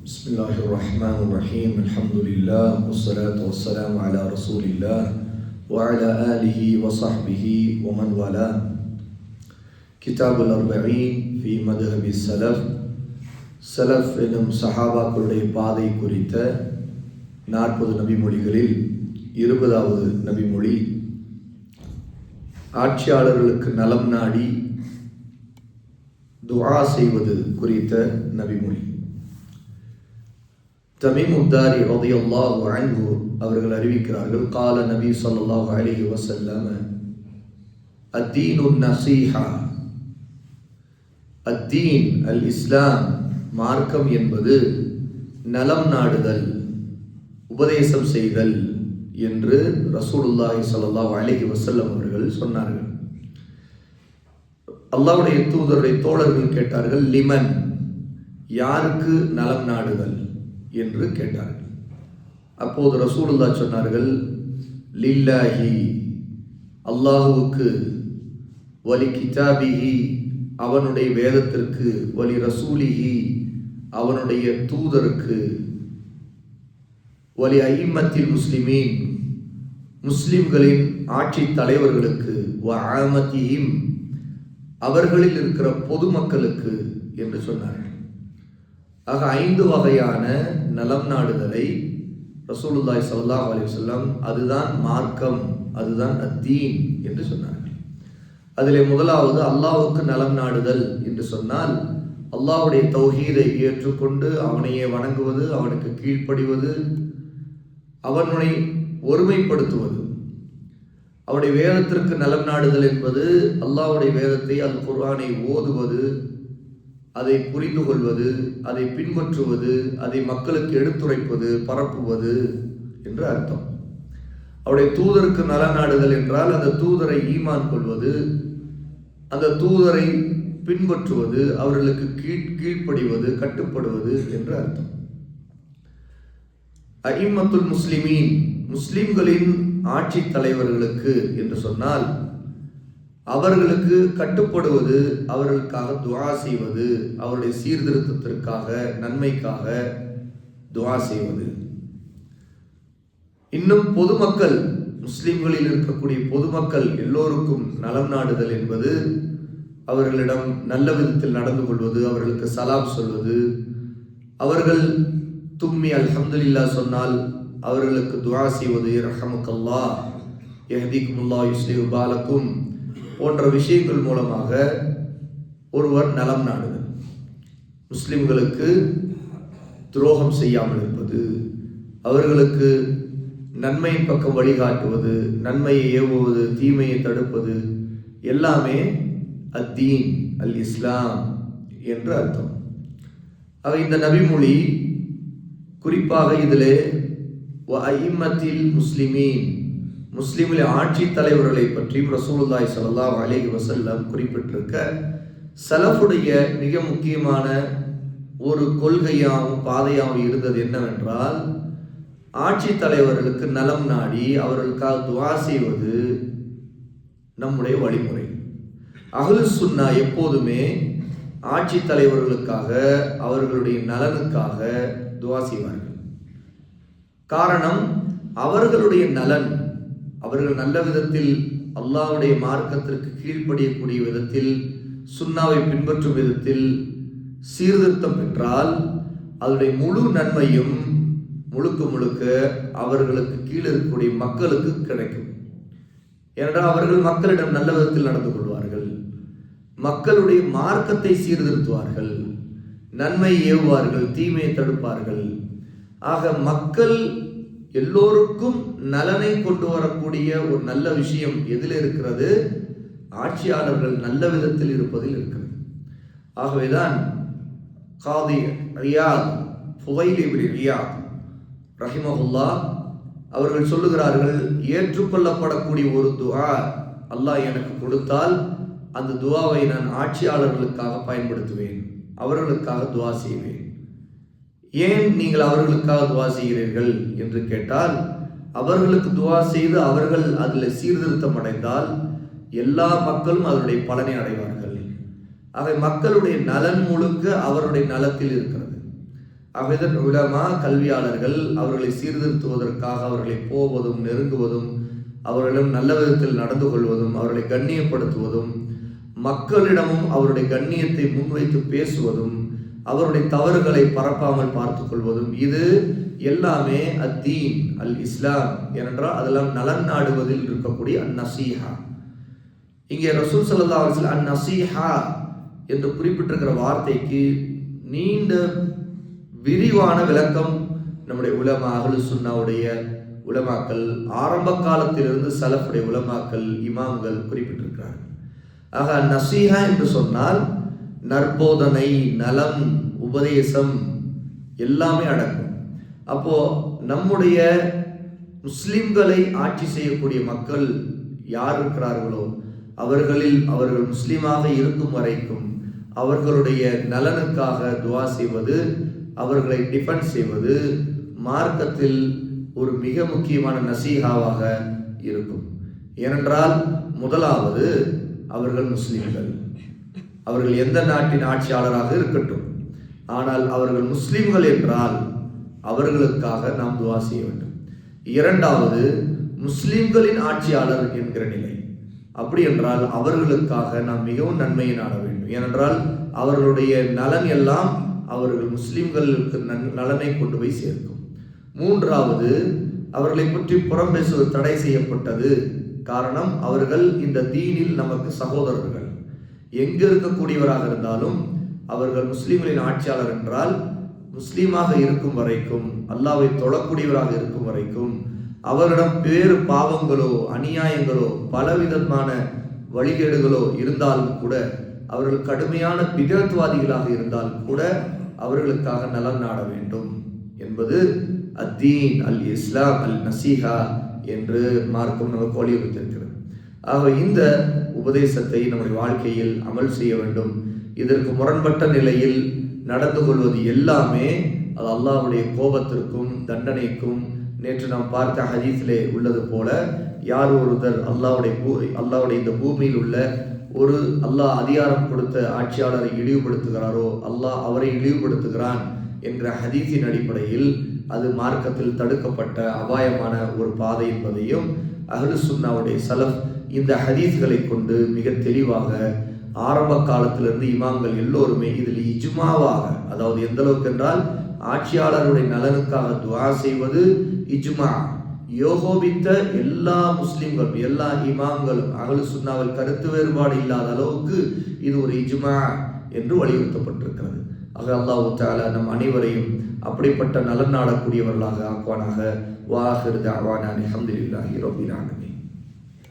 بسم الله الرحمن الرحيم الحمد لله والصلاة والسلام على رسول الله وعلى آله وصحبه ومن والاه. கிதாப் அல்-40 في مذهب السلف. சலஃப் எனும் சஹாபாக்களுடைய பாதை குறித்த 40 நபிமொழிகளில் 20வது நபிமொழி, ஆட்சியாளர்களுக்கு நலம் நாடி துஆ செய்வது குறித்த நபிமொழி. தமீம் உத்தாரி ரலியல்லாஹு அன்ஹு அவர்கள் அறிவிக்கிறார்கள், கால நபி ஸல்லல்லாஹு அலைஹி வஸல்லம், அத்தீனு நஸீஹா, அத்தீன் அல் இஸ்லாம், மார்க்கம் என்பது நலம் நாடுதல், உபதேசம் செய்தல் என்று ரசூலுல்லாஹி ஸல்லல்லாஹு அலைஹி வஸல்லம் அவர்கள் சொன்னார்கள். அல்லாஹ்வுடைய தூதருடைய தோழர்கள் கேட்டார்கள், லிமன், யாருக்கு நலம் நாடுதல் என்று கேட்டார்கள். அப்போது ரசூலுல்லாஹ் சொன்னார்கள், லில்லாஹி, அல்லாஹுவுக்கு, வலி கிதாபிஹி, அவனுடைய வேதத்திற்கு, வலி ரசூலிஹி, அவனுடைய தூதருக்கு, வலி அய்யிம்மத்தில் முஸ்லிமீன், முஸ்லிம்களின் ஆட்சி தலைவர்களுக்கு, வ ஆமத்திஹிம், அவர்களில் இருக்கிற பொதுமக்களுக்கு என்று சொன்னார்கள். ஆக 5 வகையான நலம் நாடுதலை ரசூலுல்லாஹி ஸல்லல்லாஹு அலைஹி வஸல்லம் அதுதான் மார்க்கம், அதுதான் அத்தீன் என்று சொன்னார்கள். அதிலே முதலாவது அல்லாஹ்வுக்கு நலம் நாடுதல் என்று சொன்னால், அல்லாஹ்வுடைய தௌஹீதை ஏற்றுக்கொண்டு அவனையே வணங்குவது, அவனுக்கு கீழ்ப்படிவது, அவனை ஒருமைப்படுத்துவது. அவருடைய வேதத்திற்கு நலம் நாடுதல் என்பது அல்லாஹ்வுடைய வேதத்தை, அல் குர்ஆனை ஓதுவது, அதை புரிந்து கொள்வது, அதை பின்பற்றுவது, அதை மக்களுக்கு எடுத்துரைப்பது, பரப்புவது என்று அர்த்தம். அவருடைய தூதருக்கு நலம் நாடுதல் என்றால் அந்த தூதரை ஈமான் கொள்வது, அந்த தூதரை பின்பற்றுவது, அவர்களுக்கு கீழ்ப்படிவது, கட்டுப்படுவது என்று அர்த்தம். அய்யிம்மத்துல் முஸ்லிமீன், முஸ்லிம்களின் ஆட்சி தலைவர்களுக்கு என்று சொன்னால் அவர்களுக்கு கட்டுப்படுவது, அவர்களுக்காக துஆ செய்வது, அவருடைய சீர்திருத்தத்திற்காக, நன்மைக்காக துஆ செய்வது. இன்னும் பொதுமக்கள், முஸ்லிம்களில் இருக்கக்கூடிய பொதுமக்கள் எல்லோருக்கும் நலம் நாடுதல் என்பது அவர்களிடம் நல்ல விதத்தில் நடந்து கொள்வது, அவர்களுக்கு சலாம் சொல்வது, அவர்கள் தும்மி அல்ஹம்துலில்லாஹ் சொன்னால் அவர்களுக்கு துஆ செய்வது, இரஹமுக்கல்லாஹ், யஹ்திகுமுல்லாஹ், யுஸ்லிஹு பாலக்கும் போன்ற விஷயங்கள் மூலமாக ஒருவர் நலம் நாடுதல். முஸ்லிம்களுக்கு துரோகம் செய்யாமல் இருப்பது, அவர்களுக்கு நன்மையின் பக்கம் வழிகாட்டுவது, நன்மையை ஏவுவது, தீமையை தடுப்பது, எல்லாமே அத்தீன் அல் இஸ்லாம் என்று அர்த்தம். ஆக இந்த நபிமொழி குறிப்பாக இதிலே அய்யிம்மத்தில் முஸ்லிமீன், முஸ்லிம்களின் ஆட்சி தலைவர்களை பற்றியும் ரசூலுல்லாஹி ஸல்லல்லாஹு அலைஹி வஸல்லம் குறிப்பிட்டிருக்க, சலஃபுடைய மிக முக்கியமான ஒரு கொள்கையாகவும் பாதையாகவும் இருந்தது என்னவென்றால், ஆட்சி தலைவர்களுக்கு நலம் நாடி அவர்களுக்காக துஆ செய்வது நம்முடைய வழிமுறை. அஹ்லுஸ் சுன்னா எப்போதுமே ஆட்சி தலைவர்களுக்காக, அவர்களுடைய நலனுக்காக துஆ செய்வார்கள். காரணம், அவர்களுடைய நலன், அவர்கள் நல்ல விதத்தில் அல்லாஹ்வுடைய மார்க்கத்திற்கு கீழ்ப்படியக்கூடிய விதத்தில், சுன்னாவை பின்பற்றும் விதத்தில் சீர்திருத்தம் பெற்றால் அதனுடைய முழு நன்மையும் முழுக்க முழுக்க அவர்களுக்கு கீழே இருக்கக்கூடிய மக்களுக்கு கிடைக்கும். ஏனென்றால் அவர்கள் மக்களிடம் நல்ல விதத்தில் நடந்து கொள்வார்கள், மக்களுடைய மார்க்கத்தை சீர்திருத்துவார்கள், நன்மை ஏவுவார்கள், தீமையை தடுப்பார்கள். ஆக மக்கள் எல்லோருக்கும் நலனை கொண்டு வரக்கூடிய ஒரு நல்ல விஷயம் எதில் இருக்கிறது? ஆட்சியாளர்கள் நல்ல விதத்தில் இருப்பதில் இருக்கிறது. ஆகவேதான் காதி ரியாத், ஃபுதைல் இப்னு ரியாத் ரஹிமஹுல்லாஹ் அவர்கள் சொல்லுகிறார்கள், ஏற்றுக்கொள்ளப்படக்கூடிய ஒரு துஆ அல்லாஹ் எனக்கு கொடுத்தால் அந்த துஆவை நான் ஆட்சியாளர்களுக்காக பயன்படுத்துவேன், அவர்களுக்காக துஆ செய்வேன். ஏன் நீங்கள் அவர்களுக்காக துஆ செய்கிறீர்கள் என்று கேட்டால், அவர்களுக்கு துஆ செய்து அவர்கள் அதில் சீர்திருத்தம் அடைந்தால் எல்லா மக்களும் அதனுடைய பலனை அடைவார்கள். ஆக மக்களுடைய நலன் முழுக்க அவருடைய நலத்தில் இருக்கிறது. அவ்விதன் உலமா கல்வியாளர்கள் அவர்களை சீர்திருத்துவதற்காக அவர்களை போவதும் நெருங்குவதும் அவர்களிடம் நல்ல விதத்தில் நடந்து கொள்வதும் அவர்களை கண்ணியப்படுத்துவதும் மக்களிடமும் அவருடைய கண்ணியத்தை முன்வைத்து பேசுவதும் அவருடைய தவறுகளை பரப்பாமல் பார்த்து கொள்வதும் இது எல்லாமே அத்தீன் அல் இஸ்லாம் ஏனென்றால் அதெல்லாம் நலன் நாடுவதில் இருக்கக்கூடிய அந்நசீஹா. இங்கே ரசூல் ஸல்லல்லாஹு அலைஹி வஸல்லம் அந்நசீஹா என்று குறிப்பிட்டிருக்கிற வார்த்தைக்கு நீண்ட விரிவான விளக்கம் நம்முடைய உலமா அஹ்லு சுன்னாவுடைய உலமாக்கள் ஆரம்ப காலத்திலிருந்து சலஃபுடைய உலமாக்கள் இமாம்கள் குறிப்பிட்டிருக்கிறார்கள். ஆக நசீஹா என்று சொன்னால் நற்போதனை, நலம், உபதேசம் எல்லாமே அடங்கும். அப்போ நம்முடைய முஸ்லிம்களை ஆட்சி செய்யக்கூடிய மக்கள் யார் இருக்கிறார்களோ அவர்கள் முஸ்லிமாக இருக்கும் வரைக்கும் அவர்களுடைய நலனுக்காக துவா செய்வது, அவர்களை டிஃபெண்ட் செய்வது மார்க்கத்தில் ஒரு மிக முக்கியமான நசீஹாவாக இருக்கும். ஏனென்றால் முதலாவது அவர்கள் முஸ்லிம்கள், அவர்கள் எந்த நாட்டின் ஆட்சியாளராக இருக்கட்டும், ஆனால் அவர்கள் முஸ்லிம்கள் என்றால் அவர்களுக்காக நாம் துவா செய்ய வேண்டும். இரண்டாவது முஸ்லிம்களின் ஆட்சியாளர் என்கிற நிலை. அப்படி என்றால் அவர்களுக்காக நாம் மிகவும் நன்மையை நாட வேண்டும். ஏனென்றால் அவர்களுடைய நலன் எல்லாம் அவர்கள் முஸ்லிம்களுக்கு நலனை கொண்டு போய் சேர்க்கும். மூன்றாவது அவர்களை பற்றி புறம் பேசுவது தடை செய்யப்பட்டது. காரணம், அவர்கள் இந்த தீனில் நமக்கு சகோதரர்கள். எங்கு இருக்கக்கூடியவராக இருந்தாலும் அவர்கள் முஸ்லிம்களின் ஆட்சியாளர் என்றால் முஸ்லீமாக இருக்கும் வரைக்கும், அல்லாஹ்வை தொழக்கூடியவராக இருக்கும் வரைக்கும் அவரிடம் வேறு பாவங்களோ அநியாயங்களோ பலவிதமான வழிகேடுகளோ இருந்தாலும் கூட, அவர்கள் கடுமையான பிதத்வாதிகளாக இருந்தாலும் கூட அவர்களுக்காக நலன் நாட வேண்டும் என்பது அத்தீன் அல் இஸ்லாம் அல் நசீஹா என்று மார்க்கம் நமக்கு வலியுறுத்தியிருக்கிறது. ஆக இந்த உபதேசத்தை நம்முடைய வாழ்க்கையில் அமல் செய்ய வேண்டும். இதற்கு முரண்பட்ட நிலையில் நடந்து கொள்வது எல்லாமே அது அல்லாஹ்வுடைய கோபத்திற்கும் தண்டனைக்கும், நேற்று நாம் பார்த்த ஹதீஸிலே உள்ளது போல, யார் ஒருத்தர் அல்லாஹ்வுடைய இந்த பூமியில் உள்ள ஒரு அல்லாஹ் அதிகாரம் கொடுத்த ஆட்சியாளரை இழிவுபடுத்துகிறாரோ அல்லாஹ் அவரை இழிவுபடுத்துகிறான் என்ற ஹதீஸின் அடிப்படையில் அது மார்க்கத்தில் தடுக்கப்பட்ட அபாயமான ஒரு பாதை என்பதையும் அஹ்லு சுன்னாவுடைய சலஃப் இந்த ஹதீஸ்களை கொண்டு மிக தெளிவாக ஆரம்ப காலத்திலிருந்து இமாம்கள் எல்லோருமே இதில் இஜ்மாவாக, அதாவது எந்த அளவுக்கு என்றால் ஆட்சியாளருடைய நலனுக்காக துஆ செய்வது இஜ்மா, யோகோபித்த எல்லா முஸ்லிம்களும் எல்லா இமாம்களும் அஹ்லு சுன்னாவில் கருத்து வேறுபாடு இல்லாத அளவுக்கு இது ஒரு இஜ்மா என்று வலியுறுத்தப்பட்டிருக்கிறது. ஆக அல்லாஹ் தஆலா நம் அனைவரையும் அப்படிப்பட்ட நலன் நாடக்கூடியவர்களாக ஆக்குவானாக. வ ஆகிரு தஅவானா அல்ஹம்துலில்லாஹி ரப்பில் ஆலமீன்.